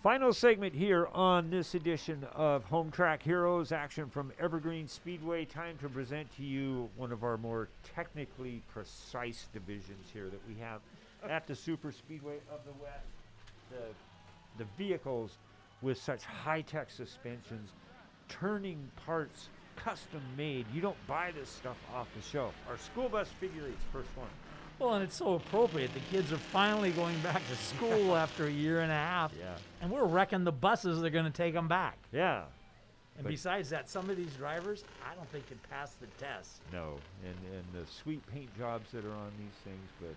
Final segment here on this edition of Home Track Heroes, action from Evergreen Speedway. Time to present to you one of our more technically precise divisions here that we have at the Super Speedway of the West. The vehicles with such high-tech suspensions, turning parts custom made. You don't buy this stuff off the shelf. Our school bus figure eight's first one. Well, and it's so appropriate. The kids are finally going back to school after a year and a half. Yeah. And we're wrecking the buses that are going to take them back. Yeah. And besides that, some of these drivers, I don't think can pass the test. No, and the sweet paint jobs that are on these things, but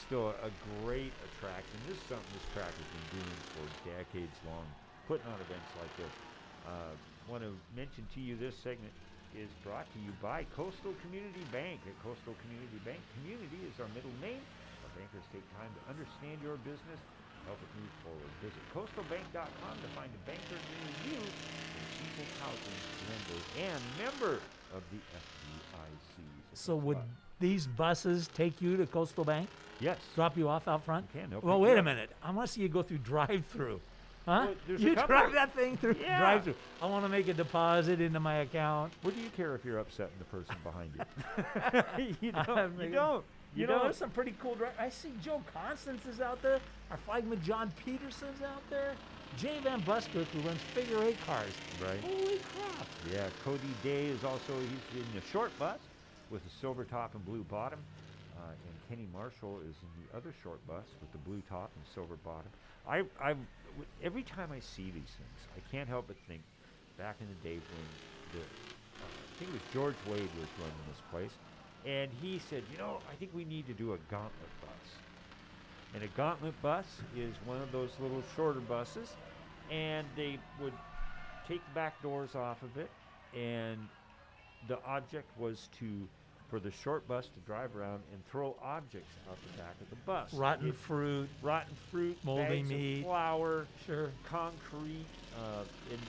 still a great attraction. This is something this track has been doing for decades long, putting on events like this. Want to mention to you this segment is brought to you by Coastal Community Bank. At Coastal Community Bank, community is our middle name. Our bankers take time to understand your business, help it move forward. Visit coastalbank.com to find a banker near you, an equal housing lender and member of the FDIC. So would these buses take you to Coastal Bank? Yes. Drop you off out front? You can. Well, wait a minute. I want to see you go through drive-through. Huh? Well, you drive that thing through drive-through. I want to make a deposit into my account. What do you care if you're upsetting the person behind you? You don't. You know, there's some pretty cool drivers. I see Joe Constance is out there. Our flagman John Peterson's out there. Jay Van Buskirk, who runs figure eight cars. Right. Holy crap. Yeah, Cody Day is also, he's in the short bus with a silver top and blue bottom. And Kenny Marshall is in the other short bus with the blue top and silver bottom. Every time I see these things, I can't help but think back in the day when I think it was George Wade was running this place, and he said, I think we need to do a gauntlet bus. And a gauntlet bus is one of those little shorter buses, and they would take the back doors off of it, and the object was for the short bus to drive around and throw objects out the back of the bus. Rotten fruit, moldy bags meat, of flour, sure, concrete, and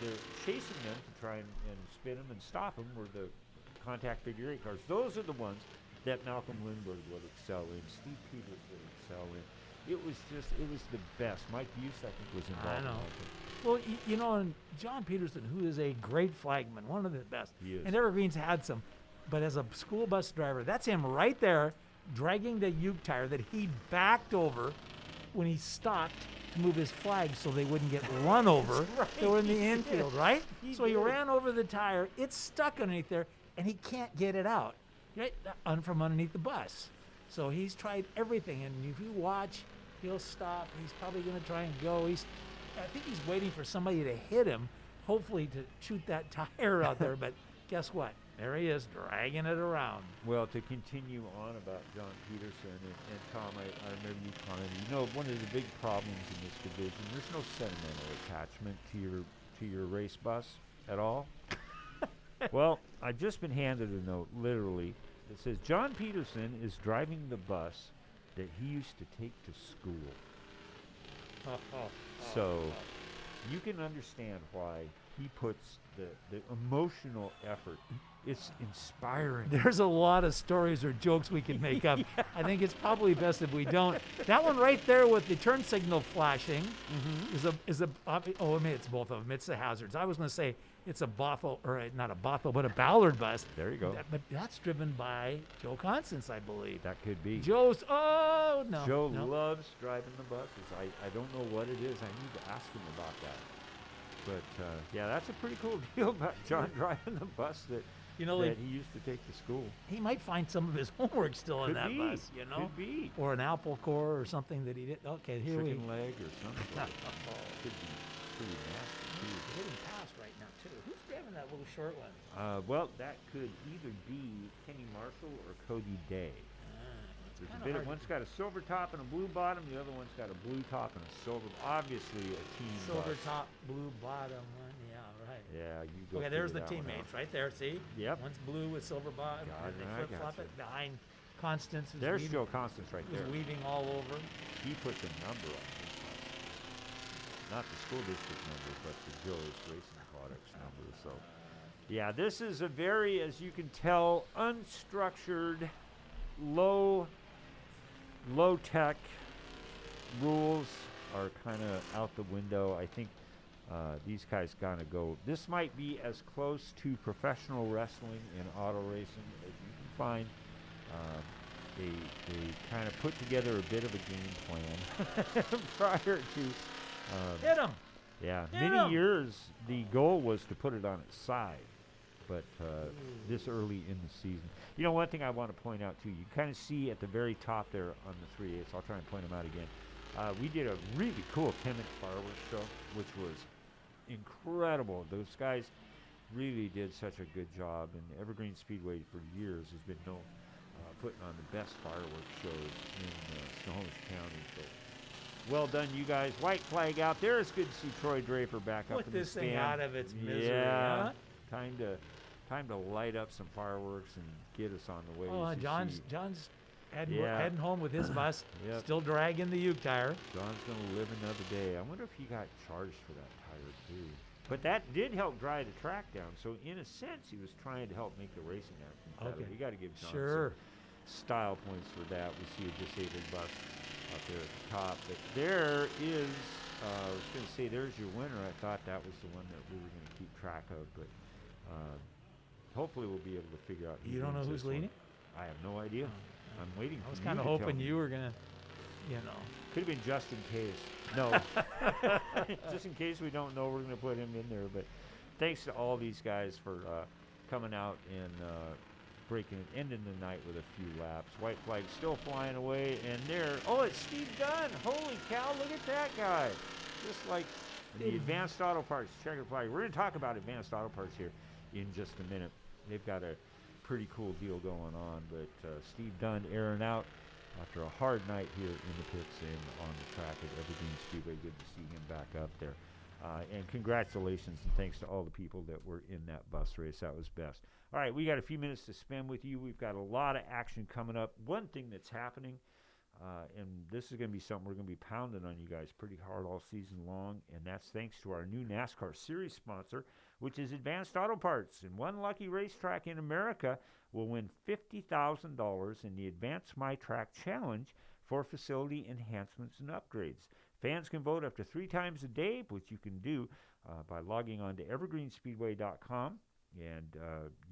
they're chasing them to try and spin them and stop them were the contact figure eight cars. Those are the ones that Malcolm Lindbergh would excel in, Steve Peters would excel in. It was the best. Mike Buse, I think, was involved. I know. Well, and John Peterson, who is a great flagman, one of the best. He is. And Evergreen's had some. But as a school bus driver, that's him right there dragging the uke tire that he backed over when he stopped to move his flag so they wouldn't get run over. Right. They were in the infield, right? He He did. ran over the tire. It's stuck underneath there, and he can't get it out right from underneath the bus. So he's tried everything, and if you watch, he'll stop. He's probably going to try and go. I think he's waiting for somebody to hit him, hopefully to shoot that tire out there. But guess what? There he is, dragging it around. Well, to continue on about John Peterson and Tom, I remember you commented, one of the big problems in this division, there's no sentimental attachment to your race bus at all. Well, I've just been handed a note, literally, that says John Peterson is driving the bus that he used to take to school. So you can understand why he puts the emotional effort. It's inspiring. There's a lot of stories or jokes we can make up. Yeah. I think it's probably best if we don't. That one right there with the turn signal flashing is a it's both of them. It's the hazards. I was going to say it's a Bothell, or not a Bothell, but a Ballard bus. There you go. But that's driven by Joe Constance, I believe. That could be. Joe loves driving the buses. I don't know what it is. I need to ask him about that. But yeah, that's a pretty cool deal about John driving the bus that he used to take to school. He might find some of his homework still in that bus, Could be. Or an apple core or something that he did. Okay, here we Chicken leg or something. Could be pretty nasty too. hitting past right now too. Who's driving that little short one? Well, that could either be Kenny Marshall or Cody Day. There's a bit of, one's got a silver top and a blue bottom. The other one's got a blue top and a silver. Obviously, a team Silver bus. top, blue bottom one. Yeah, right. Yeah, you go. Okay, there's the figure that one teammates out. right there. See? Yep. One's blue with silver bottom, Got and it, they I flip flop gotcha. it behind Constance. Who's There's weaving, Joe Constance right who's there. weaving all over. He puts a number on his bus. Not the school district number, but the Joe's Racing Products number. So, yeah, this is a very, as you can tell, unstructured, low-tech rules are kind of out the window. I think these guys gotta go. This might be as close to professional wrestling and auto racing as you can find. They kind of put together a bit of a game plan prior to. Hit him. Yeah, Hit many 'em. years the goal was to put it on its side, but this early in the season. You know, one thing I want to point out too, you kind of see at the very top there on the 3/8, I'll try and point them out again. We did a really cool 10-minute fireworks show, which was incredible. Those guys really did such a good job, and Evergreen Speedway for years has been known putting on the best fireworks shows in Snohomish County. So well done, you guys. White flag out there. It's good to see Troy Draper back up Put in the this stand. thing out of its misery, Yeah, huh? time to light up some fireworks and get us on the way. Oh, as you John's see. heading home with his bus, Yep. still dragging the Uke tire. John's gonna live another day. I wonder if he got charged for that tire too. But that did help dry the track down. So in a sense, he was trying to help make the racing happen better. Okay. We got to give John Sure. some style points for that. We see a disabled bus up there at the top. But there is, I was going to say, there's your winner. I thought that was the one that we were going to keep track of. But hopefully we'll be able to figure out who You don't know wins who's this one. leading? I have no idea. Oh, I'm waiting I was for kind you of to tell hoping me. you were gonna, you know. Could have been just in case. No. Just in case we don't know, we're going to put him in there. But thanks to all these guys for coming out and ending the night with a few laps. White flag still flying away. And there, oh, it's Steve Dunn. Holy cow, look at that guy. Just like the Advanced Auto Parts checkered flag. We're going to talk about Advanced Auto Parts here in just a minute. They've got a pretty cool deal going on. But Steve Dunn airing out after a hard night here in the pits and on the track at Evergreen Speedway. Good to see him back up there. And congratulations and thanks to all the people that were in that bus race. That was best. All right, we got a few minutes to spend with you. We've got a lot of action coming up. One thing that's happening, and this is going to be something we're going to be pounding on you guys pretty hard all season long, and that's thanks to our new NASCAR Series sponsor, which is Advanced Auto Parts. And one lucky racetrack in America will win $50,000 in the Advanced My Track Challenge for facility enhancements and upgrades. Fans can vote up to 3 times a day, which you can do by logging on to evergreenspeedway.com. And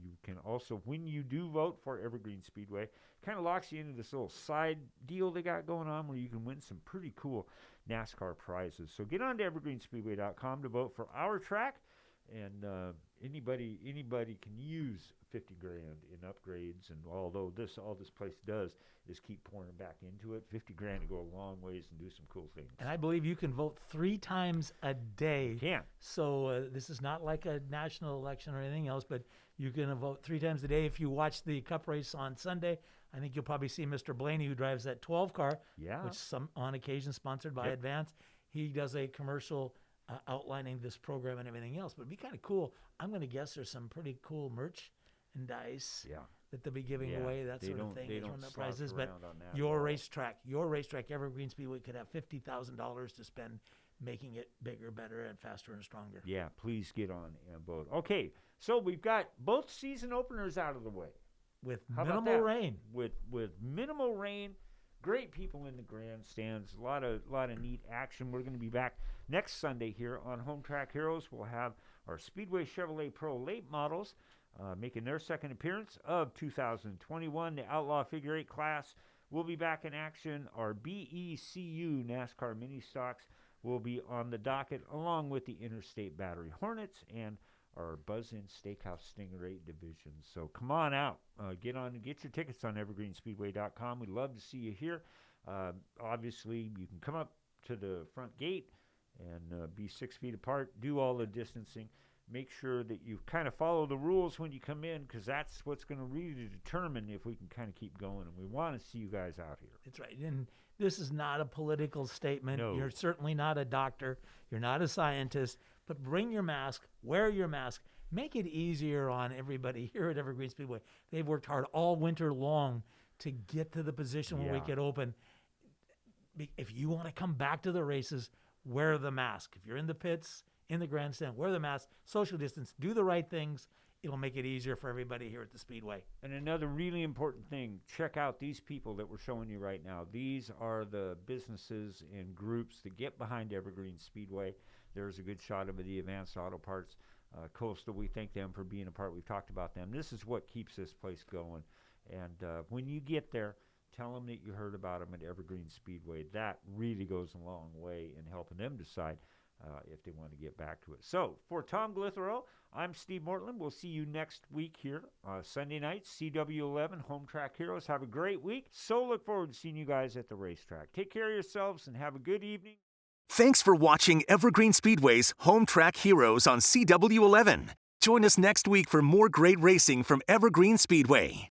you can also, when you do vote for Evergreen Speedway, kind of locks you into this little side deal they got going on where you can win some pretty cool NASCAR prizes. So get on to evergreenspeedway.com to vote for our track. And anybody can use 50 grand in upgrades, and although all this place does is keep pouring back into it, 50 grand to go a long ways and do some cool things. And I believe you can vote 3 times a day. Can. So this is not like a national election or anything else, but you can vote 3 times a day. If you watch the Cup race on Sunday, I think you'll probably see Mr. Blaney, who drives that 12 car, which on occasion sponsored by Advance. He does a commercial outlining this program and everything else. But it'd be kind of cool. I'm going to guess there's some pretty cool merchandise that they'll be giving away, that sort of thing. They don't prizes. But on that your racetrack, Evergreen Speedway, could have $50,000 to spend making it bigger, better, and faster and stronger. Yeah, please get on and vote. Okay, so we've got both season openers out of the way. With How about minimal that? rain. With minimal rain, great people in the grandstands, a lot of neat action. We're going to be back next Sunday here on Home Track Heroes. We'll have our Speedway Chevrolet Pro late models making their second appearance of 2021. The Outlaw Figure 8 class will be back in action. Our BECU NASCAR mini stocks will be on the docket, along with the Interstate Battery Hornets and our Buzz-In Steakhouse Stingray division. So come on out. Get on and get your tickets on evergreenspeedway.com. We'd love to see you here. Obviously, you can come up to the front gate and be 6 feet apart, do all the distancing. Make sure that you kind of follow the rules when you come in, because that's what's going to really determine if we can kind of keep going. And we want to see you guys out here. That's right. And this is not a political statement. No. You're certainly not a doctor. You're not a scientist. But bring your mask. Wear your mask. Make it easier on everybody here at Evergreen Speedway. They've worked hard all winter long to get to the position where we could open. If you want to come back to the races, wear the mask. If you're in the pits, in the grandstand, wear the mask, social distance, do the right things. it'll make it easier for everybody here at the Speedway. And another really important thing, check out these people that we're showing you right now. These are the businesses and groups that get behind Evergreen Speedway. There's a good shot of the Advanced Auto Parts. Coastal, we thank them for being a part. We've talked about them. This is what keeps this place going. And when you get there, tell them that you heard about them at Evergreen Speedway. That really goes a long way in helping them decide if they want to get back to it. So, for Tom Glithero, I'm Steve Mortland. We'll see you next week here, Sunday night, CW11, Home Track Heroes. Have a great week. So look forward to seeing you guys at the racetrack. Take care of yourselves and have a good evening. Thanks for watching Evergreen Speedway's Home Track Heroes on CW11. Join us next week for more great racing from Evergreen Speedway.